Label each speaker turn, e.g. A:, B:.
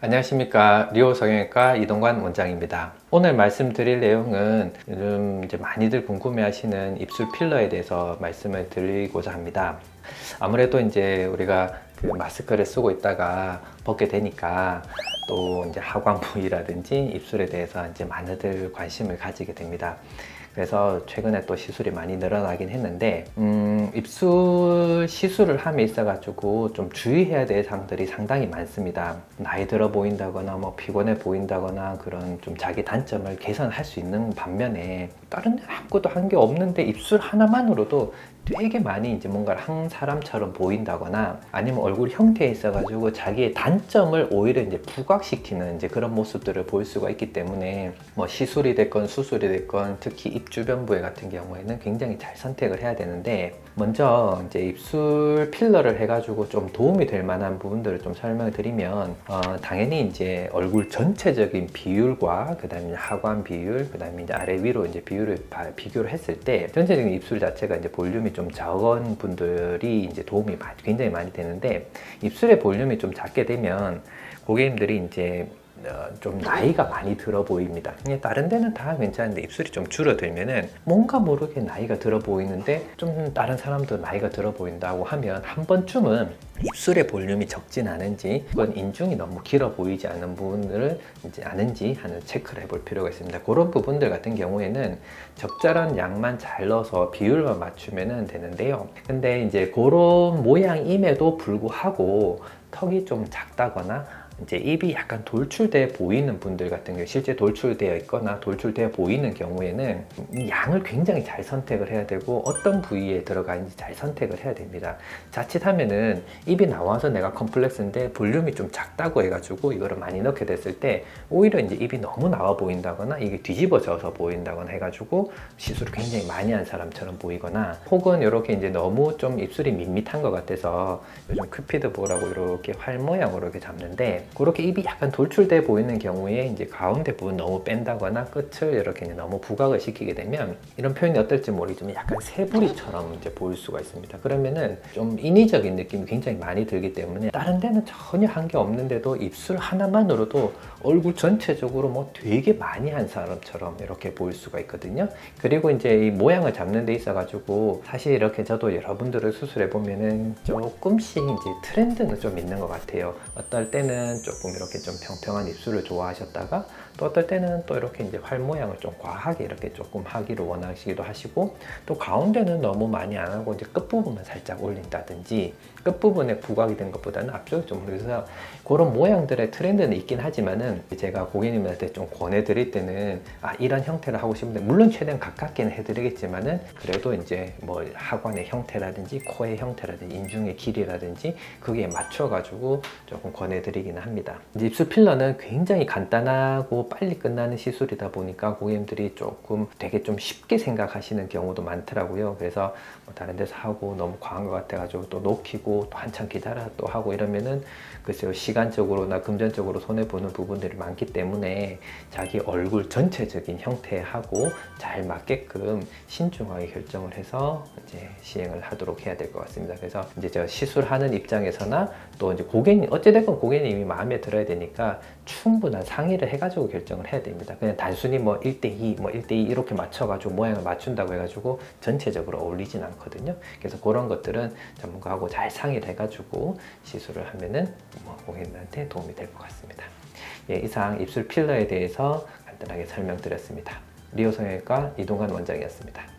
A: 안녕하십니까. 리오 성형외과 이동관 원장입니다. 오늘 말씀드릴 내용은 요즘 이제 많이들 궁금해하시는 입술 필러에 대해서 말씀을 드리고자 합니다. 아무래도 이제 우리가 그 마스크를 쓰고 있다가 벗게 되니까 또 이제 하관 부위라든지 입술에 대해서 이제 많이들 관심을 가지게 됩니다. 그래서 최근에 또 시술이 많이 늘어나긴 했는데 입술 시술을 함에 있어 가지고 좀 주의해야 될 사항들이 상당히 많습니다. 나이 들어 보인다거나 뭐 피곤해 보인다거나 그런 좀 자기 단점을 개선할 수 있는 반면에 다른 데 아무것도 한 게 없는데 입술 하나만으로도 되게 많이 이제 뭔가를 한 사람처럼 보인다거나 아니면 얼굴 형태에 있어 가지고 자기의 단점을 오히려 이제 부각시키는 이제 그런 모습들을 볼 수가 있기 때문에 뭐 시술이 됐건 수술이 됐건 특히 입 주변 부위 같은 경우에는 굉장히 잘 선택을 해야 되는데, 먼저 이제 입술 필러를 해가지고 좀 도움이 될 만한 부분들을 좀 설명을 드리면 당연히 이제 얼굴 전체적인 비율과 그 다음에 하관 비율, 그 다음에 이제 아래 위로 이제 비교를 했을 때 전체적인 입술 자체가 이제 볼륨이 좀 적은 분들이 이제 도움이 굉장히 많이 되는데, 입술의 볼륨이 좀 작게 되면 고객님들이 이제 좀 나이가 많이 들어 보입니다. 그냥 다른 데는 다 괜찮은데 입술이 좀 줄어들면은 뭔가 모르게 나이가 들어 보이는데 좀 다른 사람도 나이가 들어 보인다고 하면 한 번쯤은 입술의 볼륨이 적진 않은지, 그건 인중이 너무 길어 보이지 않는 부분들을 이제 아는지 하는 체크를 해볼 필요가 있습니다. 그런 부분들 같은 경우에는 적절한 양만 잘 넣어서 비율만 맞추면 되는데요. 근데 이제 그런 모양임에도 불구하고 턱이 좀 작다거나 이제 입이 약간 돌출돼 보이는 분들 같은 경우, 실제 돌출되어 있거나 돌출되어 보이는 경우에는 양을 굉장히 잘 선택을 해야 되고 어떤 부위에 들어가는지 잘 선택을 해야 됩니다. 자칫하면은 입이 나와서 내가 컴플렉스인데 볼륨이 좀 작다고 해가지고 이거를 많이 넣게 됐을 때 오히려 이제 입이 너무 나와 보인다거나 이게 뒤집어져서 보인다거나 해가지고 시술을 굉장히 많이 한 사람처럼 보이거나, 혹은 이렇게 이제 너무 좀 입술이 밋밋한 것 같아서 요즘 큐피드 보라고 이렇게 활 모양으로 이렇게 잡는데, 그렇게 입이 약간 돌출돼 보이는 경우에 이제 가운데 부분 너무 뺀다거나 끝을 이렇게 너무 부각을 시키게 되면 이런 표현이 어떨지 모르겠지만 약간 새부리처럼 이제 보일 수가 있습니다. 그러면은 좀 인위적인 느낌이 굉장히 많이 들기 때문에 다른 데는 전혀 한 게 없는데도 입술 하나만으로도 얼굴 전체적으로 뭐 되게 많이 한 사람처럼 이렇게 보일 수가 있거든요. 그리고 이제 이 모양을 잡는 데 있어 가지고 사실 이렇게 저도 여러분들을 수술해 보면은 조금씩 이제 트렌드는 좀 있는 것 같아요. 어떨 때는 조금 이렇게 좀 평평한 입술을 좋아하셨다가 또 어떨 때는 또 이렇게 이제 활 모양을 좀 과하게 이렇게 조금 하기를 원하시기도 하시고, 또 가운데는 너무 많이 안 하고 이제 끝부분만 살짝 올린다든지 끝부분에 부각이 된 것보다는 앞쪽이 좀, 그래서 그런 모양들의 트렌드는 있긴 하지만은 제가 고객님한테 좀 권해드릴 때는 이런 형태를 하고 싶은데, 물론 최대한 가깝게는 해드리겠지만은 그래도 이제 뭐 하관의 형태라든지 코의 형태라든지 인중의 길이라든지 그게 맞춰가지고 조금 권해드리기는 합니다. 이제 입술 필러는 굉장히 간단하고 빨리 끝나는 시술이다 보니까 고객님들이 조금 되게 좀 쉽게 생각하시는 경우도 많더라고요. 그래서 뭐 다른 데서 하고 너무 과한 것 같아가지고 또 놓기고 또 한참 기다려 또 하고 이러면은 글쎄요, 시간적으로나 금전적으로 손해보는 부분들이 많기 때문에 자기 얼굴 전체적인 형태하고 잘 맞게끔 신중하게 결정을 해서 이제 시행을 하도록 해야 될 것 같습니다. 그래서 이제 저 시술하는 입장에서나 또 이제 고객님, 어찌됐건 고객님이 마음에 들어야 되니까 충분한 상의를 해가지고 결정을 해야 됩니다. 그냥 단순히 뭐 1대2, 뭐 1대2 이렇게 맞춰가지고 모양을 맞춘다고 해가지고 전체적으로 어울리진 않거든요. 그래서 그런 것들은 전문가하고 잘 상의를 해가지고 시술을 하면은 뭐 고객님한테 도움이 될 것 같습니다. 예, 이상 입술 필러에 대해서 간단하게 설명드렸습니다. 리오 성형외과 이동관 원장이었습니다.